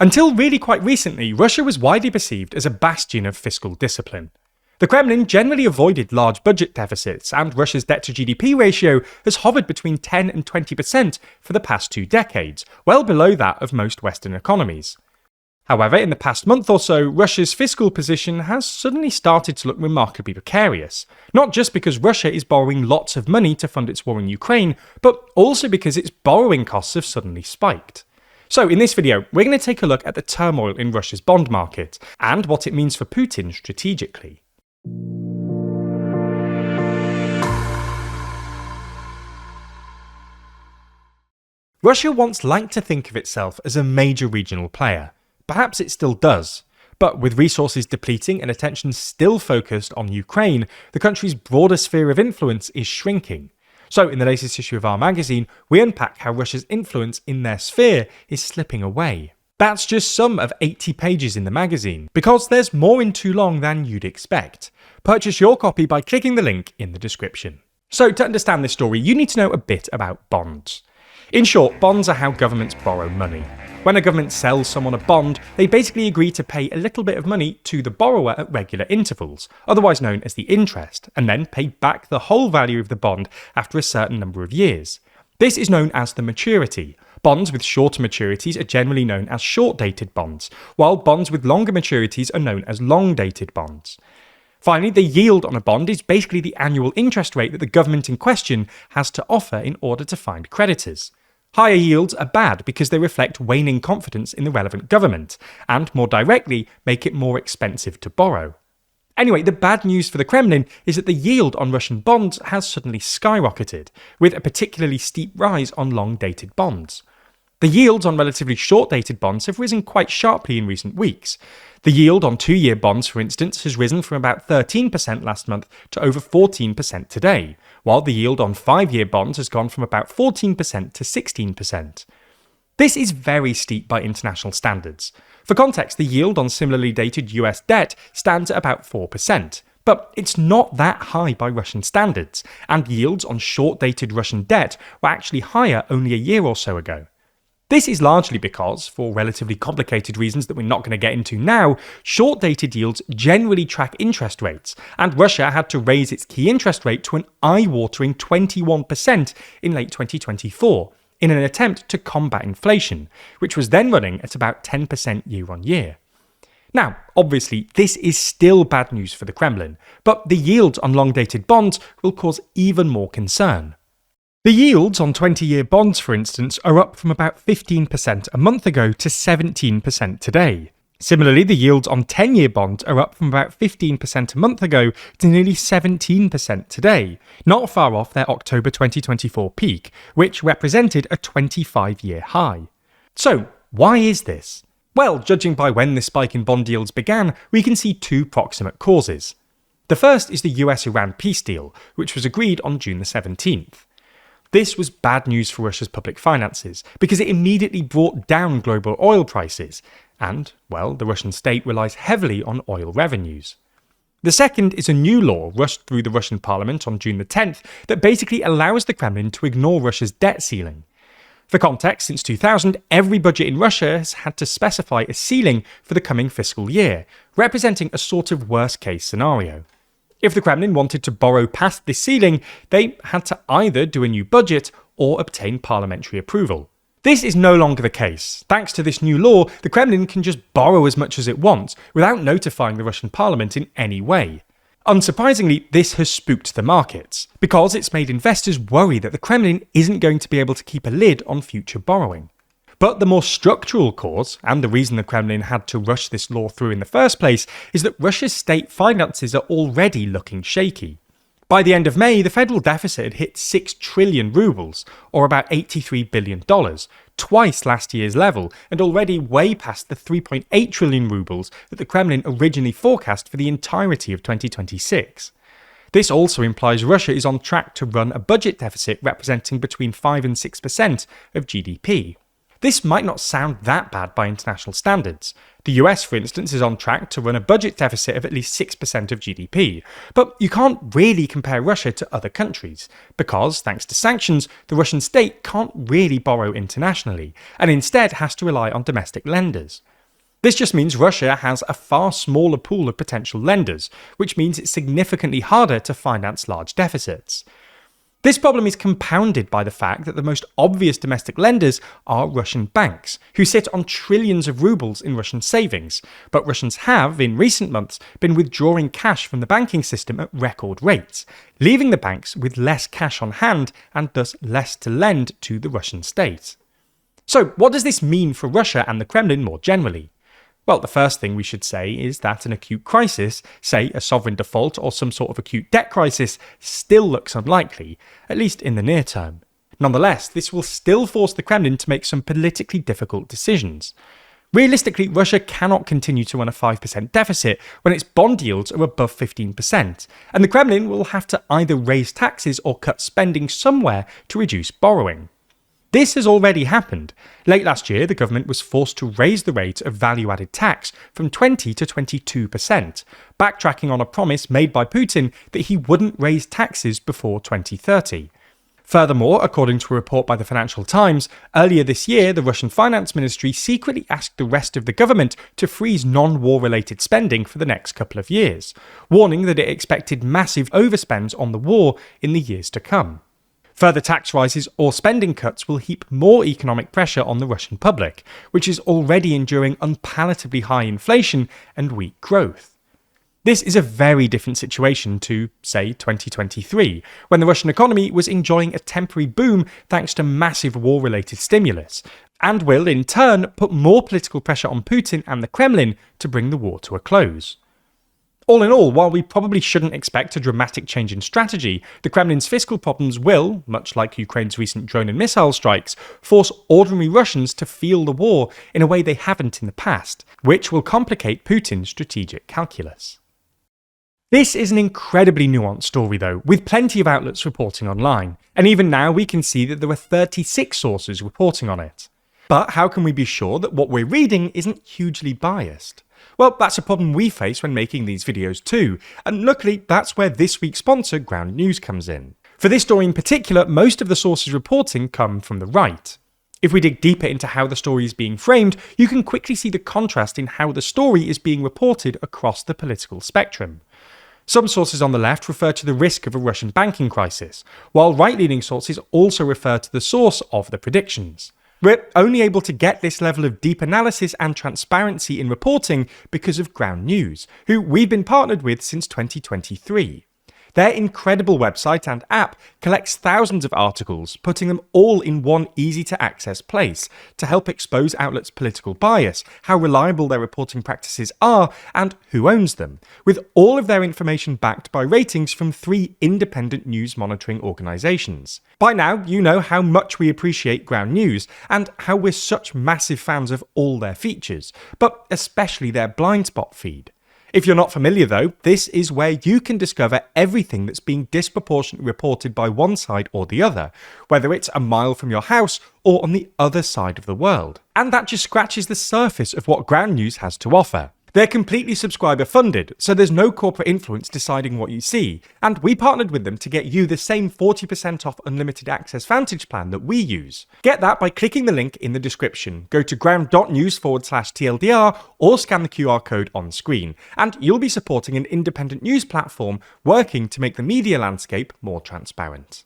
Until really quite recently, Russia was widely perceived as a bastion of fiscal discipline. The Kremlin generally avoided large budget deficits, and Russia's debt to GDP ratio has hovered between 10 and 20% for the past 2 decades, well below that of most Western economies. However, in the past month or so, Russia's fiscal position has suddenly started to look remarkably precarious, not just because Russia is borrowing lots of money to fund its war in Ukraine, but also because its borrowing costs have suddenly spiked. So in this video, we're going to take a look at the turmoil in Russia's bond market, and what it means for Putin strategically. Russia once liked to think of itself as a major regional player. Perhaps it still does. But with resources depleting and attention still focused on Ukraine, the country's broader sphere of influence is shrinking. So in the latest issue of our magazine, we unpack how Russia's influence in their sphere is slipping away. That's just some of 80 pages in the magazine, because there's more in too long than you'd expect. Purchase your copy by clicking the link in the description. So to understand this story, you need to know a bit about bonds. In short, bonds are how governments borrow money. When a government sells someone a bond, they basically agree to pay a little bit of money to the borrower at regular intervals, otherwise known as the interest, and then pay back the whole value of the bond after a certain number of years. This is known as the maturity. Bonds with shorter maturities are generally known as short-dated bonds, while bonds with longer maturities are known as long-dated bonds. Finally, the yield on a bond is basically the annual interest rate that the government in question has to offer in order to find creditors. Higher yields are bad because they reflect waning confidence in the relevant government, and more directly, make it more expensive to borrow. Anyway, the bad news for the Kremlin is that the yield on Russian bonds has suddenly skyrocketed, with a particularly steep rise on long-dated bonds. The yields on relatively short-dated bonds have risen quite sharply in recent weeks. The yield on 2-year bonds, for instance, has risen from about 13% last month to over 14% today, while the yield on 5-year bonds has gone from about 14% to 16%. This is very steep by international standards. For context, the yield on similarly dated US debt stands at about 4%. But it's not that high by Russian standards, and yields on short-dated Russian debt were actually higher only a year or so ago. This is largely because, for relatively complicated reasons that we're not going to get into now, short-dated yields generally track interest rates, and Russia had to raise its key interest rate to an eye-watering 21% in late 2024, in an attempt to combat inflation, which was then running at about 10% year-on-year. Now, obviously, this is still bad news for the Kremlin, but the yields on long-dated bonds will cause even more concern. The yields on 20-year bonds, for instance, are up from about 15% a month ago to 17% today. Similarly, the yields on 10-year bonds are up from about 15% a month ago to nearly 17% today, not far off their October 2024 peak, which represented a 25-year high. So, why is this? Well, judging by when the spike in bond yields began, we can see 2 proximate causes. The first is the US-Iran peace deal, which was agreed on June the 17th. This was bad news for Russia's public finances, because it immediately brought down global oil prices, and, well, the Russian state relies heavily on oil revenues. The second is a new law rushed through the Russian parliament on June the 10th that basically allows the Kremlin to ignore Russia's debt ceiling. For context, since 2000, every budget in Russia has had to specify a ceiling for the coming fiscal year, representing a sort of worst-case scenario. If the Kremlin wanted to borrow past this ceiling, they had to either do a new budget or obtain parliamentary approval. This is no longer the case. Thanks to this new law, the Kremlin can just borrow as much as it wants without notifying the Russian parliament in any way. Unsurprisingly, this has spooked the markets, because it's made investors worry that the Kremlin isn't going to be able to keep a lid on future borrowing. But the more structural cause, and the reason the Kremlin had to rush this law through in the first place, is that Russia's state finances are already looking shaky. By the end of May, the federal deficit had hit 6 trillion rubles, or about $83 billion, twice last year's level, and already way past the 3.8 trillion rubles that the Kremlin originally forecast for the entirety of 2026. This also implies Russia is on track to run a budget deficit representing between 5 and 6% of GDP. This might not sound that bad by international standards. The US, for instance, is on track to run a budget deficit of at least 6% of GDP. But you can't really compare Russia to other countries, because, thanks to sanctions, the Russian state can't really borrow internationally, and instead has to rely on domestic lenders. This just means Russia has a far smaller pool of potential lenders, which means it's significantly harder to finance large deficits. This problem is compounded by the fact that the most obvious domestic lenders are Russian banks, who sit on trillions of rubles in Russian savings, but Russians have, in recent months, been withdrawing cash from the banking system at record rates, leaving the banks with less cash on hand and thus less to lend to the Russian state. So, what does this mean for Russia and the Kremlin more generally? Well, the first thing we should say is that an acute crisis, say a sovereign default or some sort of acute debt crisis, still looks unlikely, at least in the near term. Nonetheless, this will still force the Kremlin to make some politically difficult decisions. Realistically, Russia cannot continue to run a 5% deficit when its bond yields are above 15%, and the Kremlin will have to either raise taxes or cut spending somewhere to reduce borrowing. This has already happened. Late last year, the government was forced to raise the rate of value-added tax from 20 to 22%, backtracking on a promise made by Putin that he wouldn't raise taxes before 2030. Furthermore, according to a report by the Financial Times, earlier this year, the Russian Finance Ministry secretly asked the rest of the government to freeze non-war-related spending for the next couple of years, warning that it expected massive overspends on the war in the years to come. Further tax rises or spending cuts will heap more economic pressure on the Russian public, which is already enduring unpalatably high inflation and weak growth. This is a very different situation to, say, 2023, when the Russian economy was enjoying a temporary boom thanks to massive war-related stimulus, and will, in turn, put more political pressure on Putin and the Kremlin to bring the war to a close. All in all, while we probably shouldn't expect a dramatic change in strategy, the Kremlin's fiscal problems will, much like Ukraine's recent drone and missile strikes, force ordinary Russians to feel the war in a way they haven't in the past, which will complicate Putin's strategic calculus. This is an incredibly nuanced story though, with plenty of outlets reporting online, and even now we can see that there are 36 sources reporting on it. But how can we be sure that what we're reading isn't hugely biased? Well, that's a problem we face when making these videos too, and luckily that's where this week's sponsor, Ground News, comes in. For this story in particular, most of the sources reporting come from the right. If we dig deeper into how the story is being framed, you can quickly see the contrast in how the story is being reported across the political spectrum. Some sources on the left refer to the risk of a Russian banking crisis, while right-leaning sources also refer to the source of the predictions. We're only able to get this level of deep analysis and transparency in reporting because of Ground News, who we've been partnered with since 2023. Their incredible website and app collects thousands of articles, putting them all in one easy-to-access place to help expose outlets' political bias, how reliable their reporting practices are, and who owns them, with all of their information backed by ratings from 3 independent news monitoring organisations. By now, you know how much we appreciate Ground News, and how we're such massive fans of all their features, but especially their blind spot feed. If you're not familiar though, this is where you can discover everything that's being disproportionately reported by one side or the other, whether it's a mile from your house or on the other side of the world. And that just scratches the surface of what Ground News has to offer. They're completely subscriber funded, so there's no corporate influence deciding what you see, and we partnered with them to get you the same 40% off unlimited access Vantage plan that we use. Get that by clicking the link in the description. Go to ground.news/TLDR or scan the QR code on screen, and you'll be supporting an independent news platform working to make the media landscape more transparent.